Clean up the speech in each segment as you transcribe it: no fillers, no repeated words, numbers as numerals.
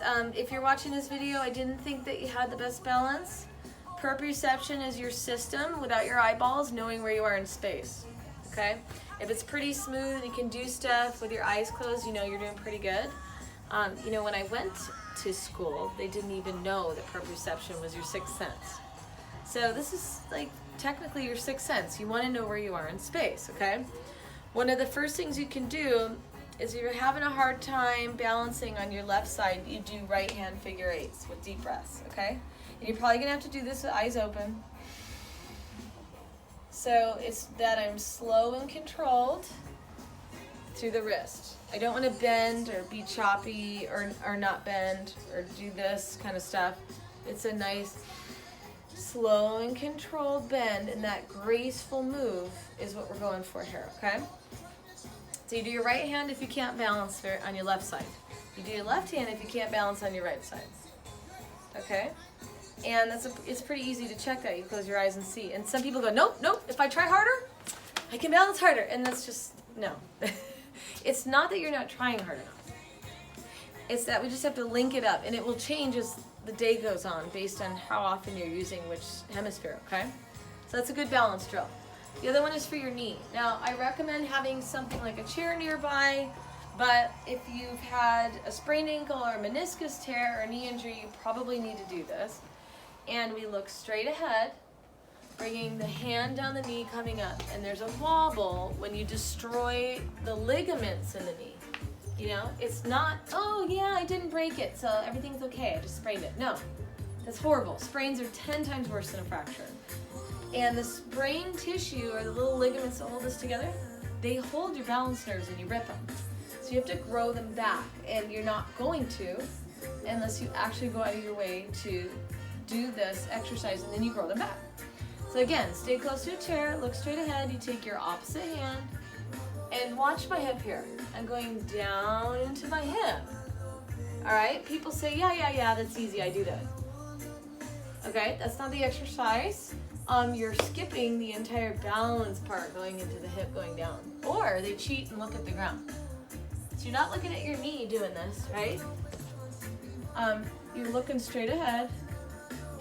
guys, if you're watching this video, I didn't think that you had the best balance. Proprioception is your system without your eyeballs knowing where you are in space, okay? If it's pretty smooth and you can do stuff with your eyes closed, you know you're doing pretty good. You know, when I went to school, they didn't even know that proprioception was your sixth sense. So this is like technically your sixth sense. You want to know where you are in space, okay? One of the first things you can do is if you're having a hard time balancing on your left side, you do right hand figure eights with deep breaths, okay? And you're probably gonna have to do this with eyes open. So it's that I'm slow and controlled through the wrist. I don't want to bend or be choppy or not bend or do this kind of stuff. It's a nice slow and controlled bend, and that graceful move is what we're going for here, okay? So you do your right hand if you can't balance on your left side. You do your left hand if you can't balance on your right side, okay? And it's pretty easy to check that. You close your eyes and see. And some people go, nope, if I try harder, I can balance harder. And that's just, no. It's not that you're not trying hard enough. It's that we just have to link it up, and it will change as the day goes on based on how often you're using which hemisphere, okay? So that's a good balance drill. The other one is for your knee. Now, I recommend having something like a chair nearby, but if you've had a sprained ankle or a meniscus tear or a knee injury, you probably need to do this. And we look straight ahead, bringing the hand down the knee, coming up. And there's a wobble when you destroy the ligaments in the knee. You know, it's not, oh yeah, I didn't break it, so everything's okay, I just sprained it. No, that's horrible. Sprains are 10 times worse than a fracture. And the sprained tissue, or the little ligaments that hold this together, they hold your balance nerves and you rip them. So you have to grow them back, and you're not going to unless you actually go out of your way to do this exercise, and then you grow them back. So again, stay close to a chair, look straight ahead, you take your opposite hand, and watch my hip here. I'm going down into my hip. All right, people say, yeah, that's easy, I do that. Okay, that's not the exercise. You're skipping the entire balance part going into the hip going down. Or they cheat and look at the ground. So you're not looking at your knee doing this, right? You're looking straight ahead,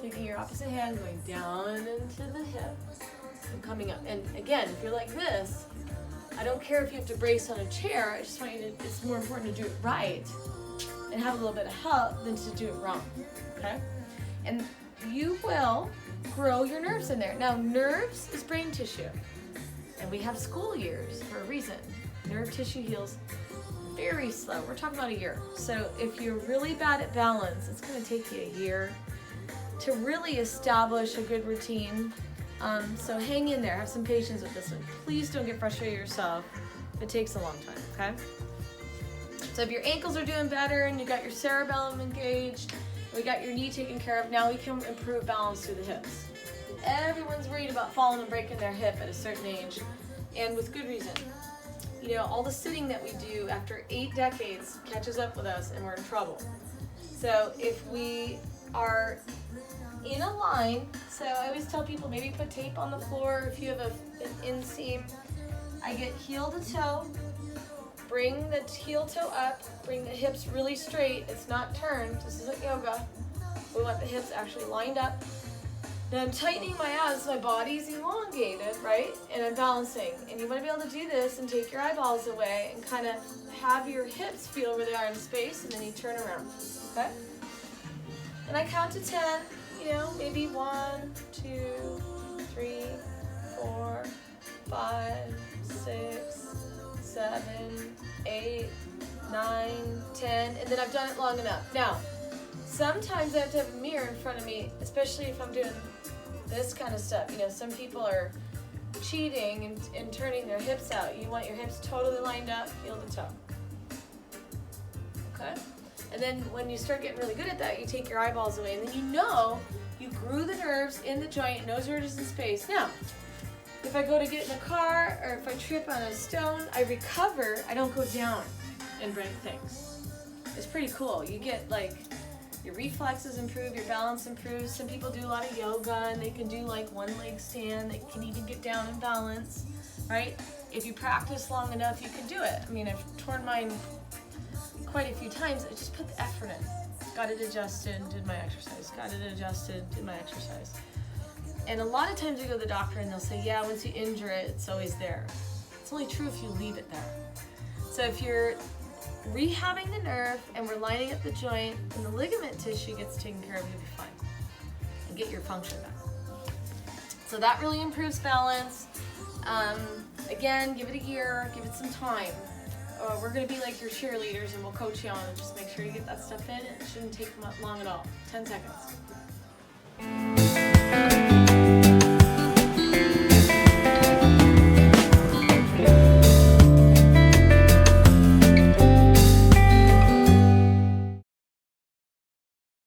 taking your opposite hand, going down into the hip, and coming up. And again, if you're like this, I don't care if you have to brace on a chair, I just want you to, it's more important to do it right and have a little bit of help than to do it wrong, okay? And you will grow your nerves in there. Now, nerves is brain tissue, and we have school years for a reason. Nerve tissue heals very slow. We're talking about a year. So if you're really bad at balance, it's gonna take you a year to really establish a good routine. So hang in there, have some patience with this one. Please don't get frustrated yourself if it takes a long time, okay? So if your ankles are doing better and you got your cerebellum engaged, we got your knee taken care of, now we can improve balance through the hips. Everyone's worried about falling and breaking their hip at a certain age, and with good reason. You know, all the sitting that we do after 8 decades catches up with us and we're in trouble. So if we are in a line, so I always tell people maybe put tape on the floor if you have an inseam. I get heel to toe, bring the heel toe up, bring the hips really straight. It's not turned, this isn't yoga. We want the hips actually lined up. Now I'm tightening my abs, my body's elongated, right? And I'm balancing. And you want to be able to do this and take your eyeballs away and kind of have your hips feel where they are in space, and then you turn around, okay? And I count to 10, you know, maybe 1, 2, 3, 4, 5, 6, 7, 8, 9, 10, and then I've done it long enough. Now, sometimes I have to have a mirror in front of me, especially if I'm doing this kind of stuff. You know, some people are cheating and turning their hips out. You want your hips totally lined up, heel to toe. Okay? And then when you start getting really good at that, you take your eyeballs away, and then you know you grew the nerves in the joint, knows where it is in space. Now, if I go to get in a car or if I trip on a stone, I recover, I don't go down and break things. It's pretty cool. You get like, your reflexes improve, your balance improves. Some people do a lot of yoga and they can do like one leg stand. They can even get down and balance, right? If you practice long enough, you can do it. I mean, I've torn mine quite a few times. I just put the effort in. got it adjusted, did my exercise, got it adjusted, did my exercise. And a lot of times we go to the doctor and they'll say, yeah, once you injure it, it's always there. It's only true if you leave it there. So if you're rehabbing the nerve and we're lining up the joint and the ligament tissue gets taken care of, you'll be fine and get your function back. So that really improves balance. Again, give it a year, give it some time. We're going to be like your cheerleaders and we'll coach you on it. Just make sure you get that stuff in. It shouldn't take long at all. 10 seconds.